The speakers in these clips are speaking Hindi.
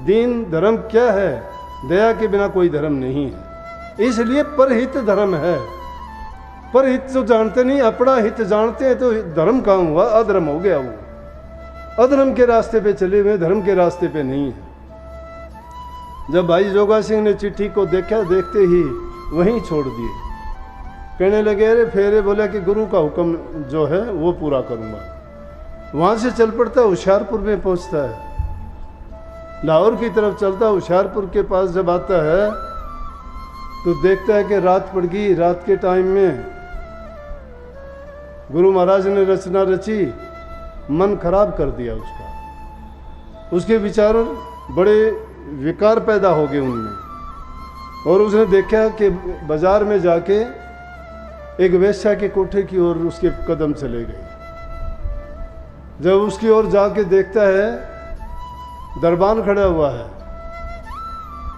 दीन धर्म क्या है? दया के बिना कोई धर्म नहीं है। इसलिए परहित धर्म है। परहित तो जानते नहीं, अपना हित जानते हैं तो धर्म काम हुआ, अधर्म हो गया। वो अधर्म के रास्ते पे चले हुए, धर्म के रास्ते पे नहीं है। जब भाई जोगा सिंह ने चिट्ठी को देखा, देखते ही वहीं छोड़ दिए। कहने लगे अरे फेरे, बोला कि गुरु का हुक्म जो है वो पूरा करूँगा। वहाँ से चल पड़ता है, होशियारपुर में पहुँचता है, लाहौर की तरफ चलता। होशियारपुर के पास जब आता है तो देखता है कि रात पड़ गई। रात के टाइम में गुरु महाराज ने रचना रची, मन खराब कर दिया उसका। उसके विचार बड़े विकार पैदा हो गए उनमें। और उसने देखा कि बाजार में जाके एक वेश्या के कोठे की ओर उसके कदम चले गए। जब उसकी ओर जाके देखता है, दरबान खड़ा हुआ है।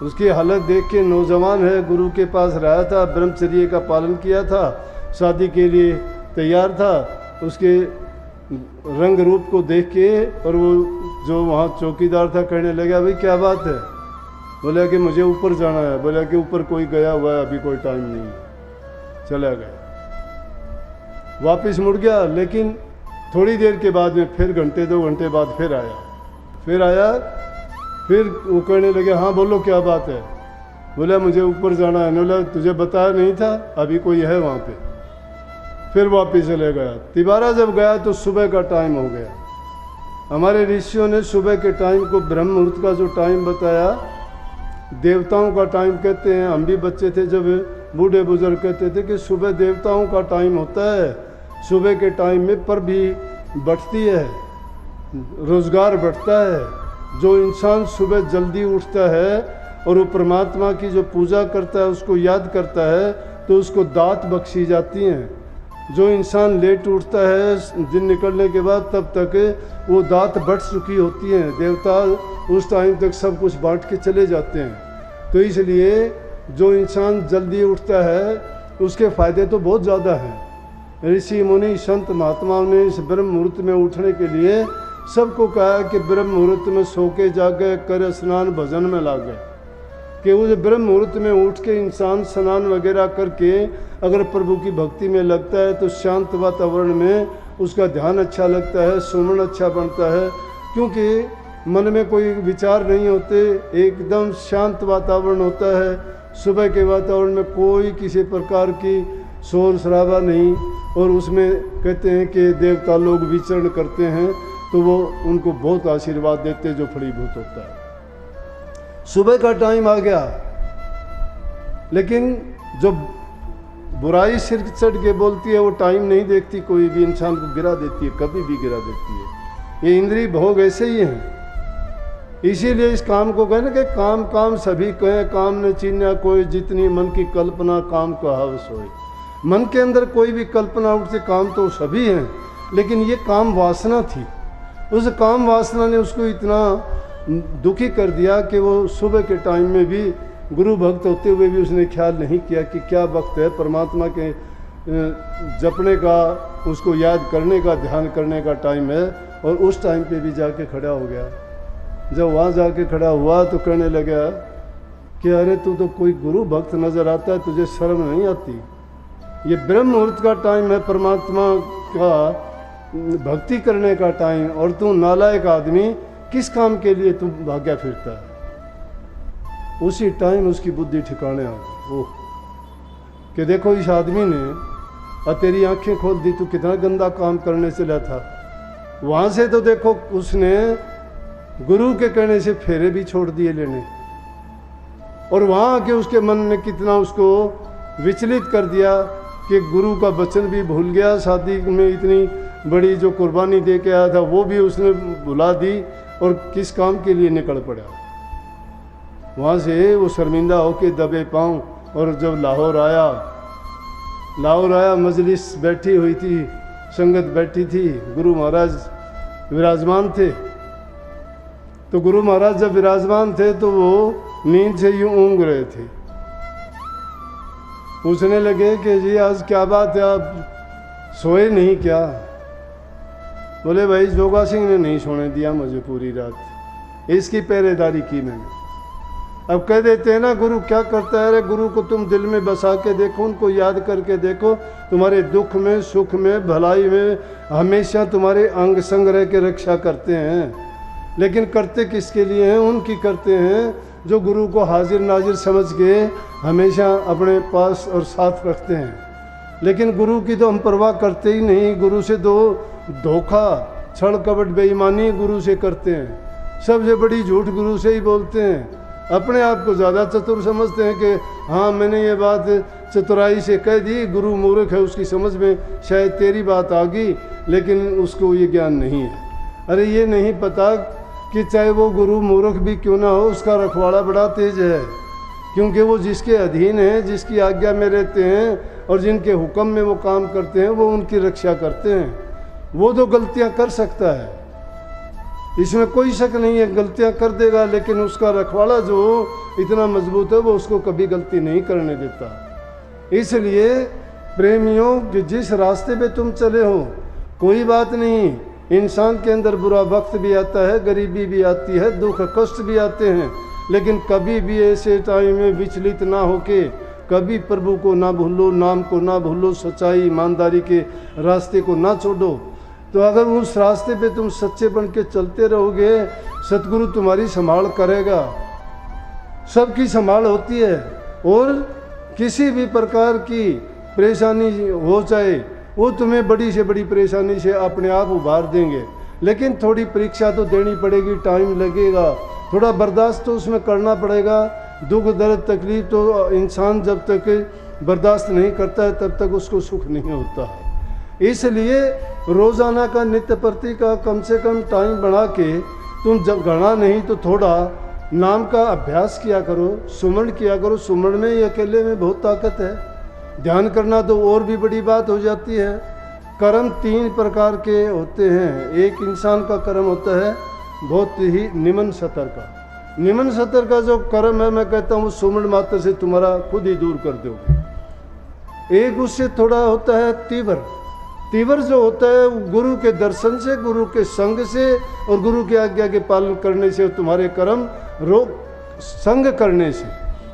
उसकी हालत देख के, नौजवान है, गुरु के पास रहा था, ब्रह्मचर्य का पालन किया था, शादी के लिए तैयार था। उसके रंग रूप को देख के और वो जो वहाँ चौकीदार था कहने लगा भाई क्या बात है? बोला कि मुझे ऊपर जाना है। बोला कि ऊपर कोई गया हुआ है, अभी कोई टाइम नहीं है। चला गया, वापस मुड़ गया। लेकिन थोड़ी देर के बाद में फिर घंटे 2 घंटे बाद फिर आया। फिर वो कहने लगे हाँ बोलो क्या बात है? बोला मुझे ऊपर जाना है। बोला तुझे बताया नहीं था, अभी कोई है वहाँ पे। फिर वापस चले गया। तिबारा जब गया तो सुबह का टाइम हो गया। हमारे ऋषियों ने सुबह के टाइम को ब्रह्म मुहूर्त का जो टाइम बताया, देवताओं का टाइम कहते हैं। हम भी बच्चे थे जब बूढ़े बुजुर्ग कहते थे कि सुबह देवताओं का टाइम होता है। सुबह के टाइम में पर भी बढ़ती है, रोजगार बढ़ता है। जो इंसान सुबह जल्दी उठता है और वो परमात्मा की जो पूजा करता है, उसको याद करता है, तो उसको दात बख्शी जाती हैं। जो इंसान लेट उठता है दिन निकलने के बाद, तब तक वो दात बढ़ चुकी होती हैं। देवता उस टाइम तक सब कुछ बांट के चले जाते हैं। तो इसलिए जो इंसान जल्दी उठता है उसके फ़ायदे तो बहुत ज़्यादा हैं। ऋषि मुनि संत महात्माओं ने इस ब्रह्म मुहूर्त में उठने के लिए सबको कहा कि ब्रह्म मुहूर्त में सो के जागे, कर स्नान भजन में लागे। कि उस ब्रह्म मुहूर्त में उठ के इंसान स्नान वगैरह करके अगर प्रभु की भक्ति में लगता है तो शांत वातावरण में उसका ध्यान अच्छा लगता है, सुमन अच्छा बनता है। क्योंकि मन में कोई विचार नहीं होते, एकदम शांत वातावरण होता है। सुबह के वातावरण में कोई किसी प्रकार की शोर शराबा नहीं। और उसमें कहते हैं कि देवता लोग विचरण करते हैं तो वो उनको बहुत आशीर्वाद देते जो फलीभूत होता है। सुबह का टाइम आ गया, लेकिन जो बुराई सिर चढ़ के बोलती है वो टाइम नहीं देखती, कोई भी इंसान को गिरा देती है, कभी भी गिरा देती है। ये इंद्रिय भोग ऐसे ही हैं। इसीलिए इस काम को कहना कि काम काम सभी कहें, काम न चीन्या कोई, जितनी मन की कल्पना काम को हवस होए। मन के अंदर कोई भी कल्पना उठते, काम तो सभी हैं, लेकिन ये काम वासना थी। उस काम वासना ने उसको इतना दुखी कर दिया कि वो सुबह के टाइम में भी गुरु भक्त होते हुए भी उसने ख्याल नहीं किया कि क्या वक्त है परमात्मा के जपने का, उसको याद करने का, ध्यान करने का टाइम है। और उस टाइम पे भी जाके खड़ा हो गया। जब वहाँ जाके खड़ा हुआ तो कहने लगा कि अरे तू तो कोई गुरु भक्त नज़र आता है, तुझे शर्म नहीं आती? ये ब्रह्म मुहूर्त का टाइम है, परमात्मा का भक्ति करने का टाइम, और तू नालायक आदमी किस काम के लिए तू भाग्या फिरता है? उसी टाइम उसकी बुद्धि ठिकाने आ गई। ओह कि देखो इस आदमी ने और तेरी आंखें खोल दी, तू कितना गंदा काम करने चला था। वहाँ से तो देखो उसने गुरु के कहने से फेरे भी छोड़ दिए लेने, और वहाँ आके उसके मन ने कितना उसको विचलित कर दिया कि गुरु का वचन भी भूल गया। शादी में इतनी बड़ी जो कुर्बानी दे के आया था वो भी उसने भुला दी, और किस काम के लिए निकल पड़ा। वहाँ से वो शर्मिंदा होके दबे पाँव, और जब लाहौर आया मजलिस बैठी हुई थी, संगत बैठी थी, गुरु महाराज विराजमान थे। तो गुरु महाराज जब विराजमान थे तो वो नींद से यूं ऊँग रहे थे। पूछने लगे कि जी आज क्या बात है, आप सोए नहीं क्या? बोले भाई जोगा सिंह ने नहीं सोने दिया मुझे पूरी रात। इसकी पहरेदारी की मैंने। अब कह देते हैं ना गुरु क्या करता है, अरे गुरु को तुम दिल में बसा के देखो, उनको याद करके देखो, तुम्हारे दुख में सुख में भलाई में हमेशा तुम्हारे अंग संग रह के रक्षा करते हैं। लेकिन करते किसके लिए हैं? उनकी करते हैं जो गुरु को हाजिर नाजिर समझ के हमेशा अपने पास और साथ रखते हैं। लेकिन गुरु की तो हम परवाह करते ही नहीं। गुरु से तो धोखा छल कपट बेईमानी गुरु से करते हैं। सबसे बड़ी झूठ गुरु से ही बोलते हैं। अपने आप को ज़्यादा चतुर समझते हैं कि हाँ मैंने ये बात चतुराई से कह दी, गुरु मूर्ख है, उसकी समझ में शायद तेरी बात आ गई, लेकिन उसको ये ज्ञान नहीं है। अरे ये नहीं पता कि चाहे वो गुरु मूर्ख भी क्यों ना हो, उसका रखवाड़ा बड़ा तेज है, क्योंकि वो जिसके अधीन है, जिसकी आज्ञा में रहते हैं और जिनके हुक्म में वो काम करते हैं, वो उनकी रक्षा करते हैं। वो तो गलतियां कर सकता है, इसमें कोई शक नहीं है, गलतियां कर देगा, लेकिन उसका रखवाड़ा जो इतना मजबूत है वो उसको कभी गलती नहीं करने देता। इसलिए प्रेमियों कि जिस रास्ते पे तुम चले हो, कोई बात नहीं, इंसान के अंदर बुरा वक्त भी आता है, गरीबी भी आती है, दुख कष्ट भी आते हैं, लेकिन कभी भी ऐसे टाइम में विचलित ना होके कभी प्रभु को ना भूलो, नाम को ना भूलो, सच्चाई ईमानदारी के रास्ते को ना छोड़ो। तो अगर उस रास्ते पे तुम सच्चे बन के चलते रहोगे, सतगुरु तुम्हारी संभाल करेगा। सबकी संभाल होती है, और किसी भी प्रकार की परेशानी हो जाए वो तुम्हें बड़ी से बड़ी परेशानी से अपने आप उबार देंगे। लेकिन थोड़ी परीक्षा तो देनी पड़ेगी, टाइम लगेगा, थोड़ा बर्दाश्त तो उसमें करना पड़ेगा। दुख दर्द तकलीफ तो इंसान जब तक बर्दाश्त नहीं करता है तब तक उसको सुख नहीं होता है। इसलिए रोज़ाना का नित्य प्रति का कम से कम टाइम बना के, तुम जब गणा नहीं तो थोड़ा नाम का अभ्यास किया करो, सुमरण किया करो। सुमरण में ही अकेले में बहुत ताकत है, ध्यान करना तो और भी बड़ी बात हो जाती है। कर्म 3 प्रकार के होते हैं। एक इंसान का कर्म होता है बहुत ही निम्न स्तर का। निम्न स्तर का जो कर्म है, मैं कहता हूँ सुमरण मात्र से तुम्हारा खुद ही दूर कर दोगे। एक उससे थोड़ा होता है तीव्र। तीव्र जो होता है गुरु के दर्शन से, गुरु के संग से और गुरु की आज्ञा के पालन करने से, तुम्हारे कर्म रोक संग करने से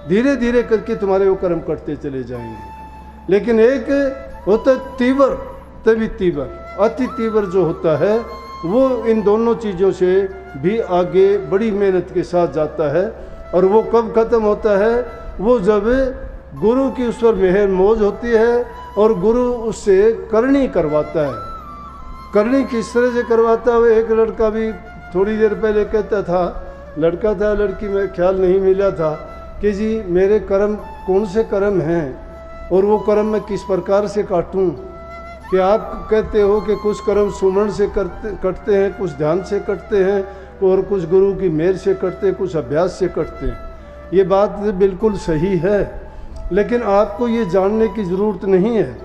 धीरे धीरे करके तुम्हारे वो कर्म करते चले जाएंगे। लेकिन एक होता है तीव्र, तभी तीव्र, अति तीव्र जो होता है वो इन दोनों चीज़ों से भी आगे बड़ी मेहनत के साथ जाता है। और वो कब खत्म होता है? वो जब गुरु की उस पर मेहर मौज होती है और गुरु उससे करनी करवाता है। करनी किस तरह से करवाता है? एक लड़का भी थोड़ी देर पहले कहता था, लड़का था लड़की में ख्याल नहीं मिला था, कि जी मेरे कर्म कौन से कर्म हैं और वो कर्म मैं किस प्रकार से काटूं। कि आप कहते हो कि कुछ कर्म सुमरण से कटते हैं, कुछ ध्यान से कटते हैं, और कुछ गुरु की मेहर से कटते हैं, कुछ अभ्यास से कटते हैं। ये बात बिल्कुल सही है, लेकिन आपको ये जानने की ज़रूरत नहीं है।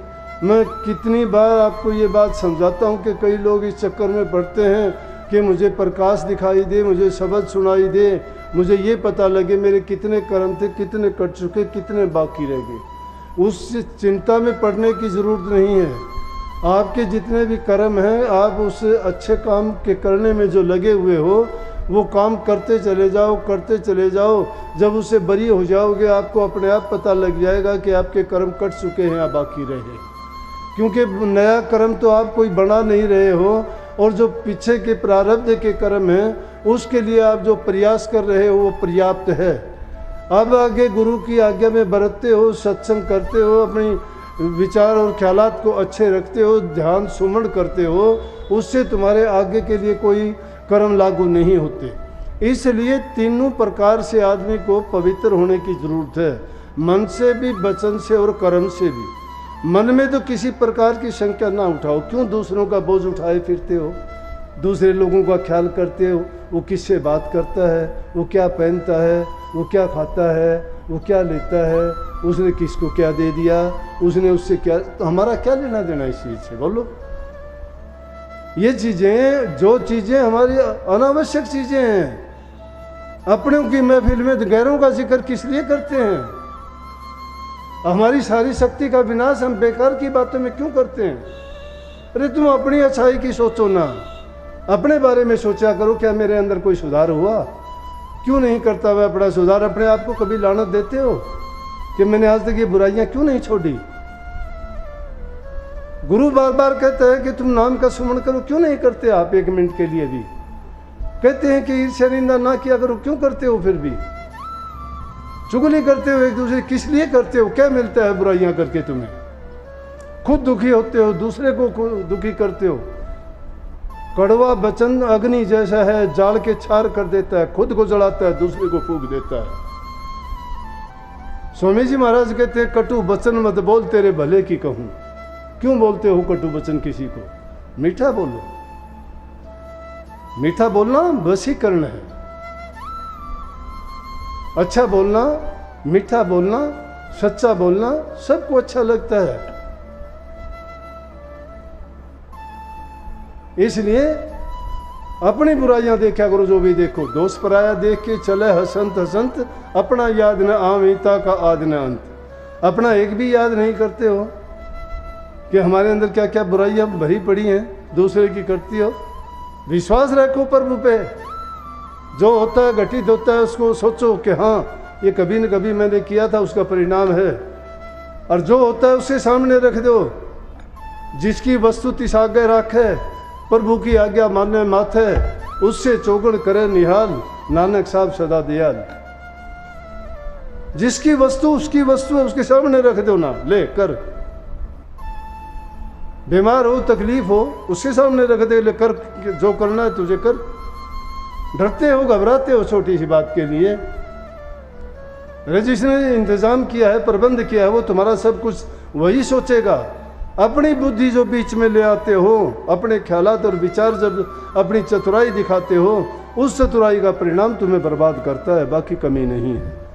मैं कितनी बार आपको ये बात समझाता हूँ कि कई लोग इस चक्कर में पड़ते हैं कि मुझे प्रकाश दिखाई दे, मुझे शब्द सुनाई दे, मुझे ये पता लगे मेरे कितने कर्म थे, कितने कट चुके, कितने बाकी रह गए। उस चिंता में पड़ने की ज़रूरत नहीं है। आपके जितने भी कर्म हैं, आप उस अच्छे काम के करने में जो लगे हुए हो, वो काम करते चले जाओ, करते चले जाओ। जब उससे बरी हो जाओगे, आपको अपने आप पता लग जाएगा कि आपके कर्म कट चुके हैं या बाकी रहे। क्योंकि नया कर्म तो आप कोई बना नहीं रहे हो, और जो पीछे के प्रारब्ध के कर्म हैं उसके लिए आप जो प्रयास कर रहे हो वो पर्याप्त है। अब आगे गुरु की आज्ञा में बरतते हो, सत्संग करते हो, अपनी विचार और ख्यालात को अच्छे रखते हो, ध्यान सुमरण करते हो, उससे तुम्हारे आगे के लिए कोई कर्म लागू नहीं होते। इसलिए तीनों प्रकार से आदमी को पवित्र होने की ज़रूरत है, मन से भी, वचन से और कर्म से भी। मन में तो किसी प्रकार की शंका ना उठाओ। क्यों दूसरों का बोझ उठाए फिरते हो? दूसरे लोगों का ख्याल करते हो, वो किससे बात करता है, वो क्या पहनता है, वो क्या खाता है, वो क्या लेता है, उसने किसको क्या दे दिया, उसने उससे क्या, तो हमारा क्या लेना देना इस चीज़ से? बोलो। ये चीज़ें, जो चीज़ें हमारी अनावश्यक चीज़ें हैं, अपनों की महफिल में गैरों का जिक्र किस लिए करते हैं? हमारी सारी शक्ति का विनाश हम बेकार की बातों में क्यों करते हैं? अरे तुम अपनी अच्छाई की सोचो ना, अपने बारे में सोचा करो, क्या मेरे अंदर कोई सुधार हुआ? क्यों नहीं करता मैं अपना सुधार? अपने आप को कभी लानत देते हो कि मैंने आज तक ये बुराइयां क्यों नहीं छोड़ी? गुरु बार बार कहता है कि तुम नाम का सुमरण करो, क्यों नहीं करते आप एक मिनट के लिए भी? कहते हैं कि ईर्ष्या निंदा ना किया करो, क्यों करते हो फिर भी? चुगली करते हो एक दूसरे, किस लिए करते हो? क्या मिलता है बुराइयां करके तुम्हें? खुद दुखी होते हो, दूसरे को दुखी करते हो। कड़वा वचन अग्नि जैसा है, जाल के छार कर देता है, खुद को जलाता है, दूसरे को फूंक देता है। स्वामी जी महाराज कहते हैं कटु वचन मत बोल, तेरे भले की कहूं। क्यों बोलते हो कटु वचन किसी को? मीठा बोलो। मीठा बोलना वशीकरण है। अच्छा बोलना, मीठा बोलना, सच्चा बोलना सबको अच्छा लगता है। इसलिए अपनी बुराइयां देखा करो, जो भी देखो। दोष पराया देख के चले हसंत हसंत, अपना याद न आमिता का आद न अंत। अपना एक भी याद नहीं करते हो कि हमारे अंदर क्या क्या बुराइयां भरी पड़ी हैं, दूसरे की करती हो। विश्वास रखो प्रभु पे। जो होता है घटित होता है उसको सोचो कि हाँ ये कभी न कभी मैंने किया था, उसका परिणाम है। और जो होता है उसके सामने रख दो। जिसकी वस्तु तिसागे राखे, प्रभु की आज्ञा माने माथे, उससे चौगुण करे निहाल, नानक साहब सदा दयाल। जिसकी वस्तु उसकी वस्तु है, उसके सामने रख दो ना, ले कर। बीमार हो, तकलीफ हो, उसके सामने रख दे, ले कर, जो करना है तुझे कर। डरते हो, घबराते हो छोटी सी बात के लिए। जिसने इंतजाम किया है, प्रबंध किया है, वो तुम्हारा सब कुछ वही सोचेगा। अपनी बुद्धि जो बीच में ले आते हो, अपने ख्यालात और विचार जब अपनी चतुराई दिखाते हो, उस चतुराई का परिणाम तुम्हें बर्बाद करता है, बाकी कमी नहीं है।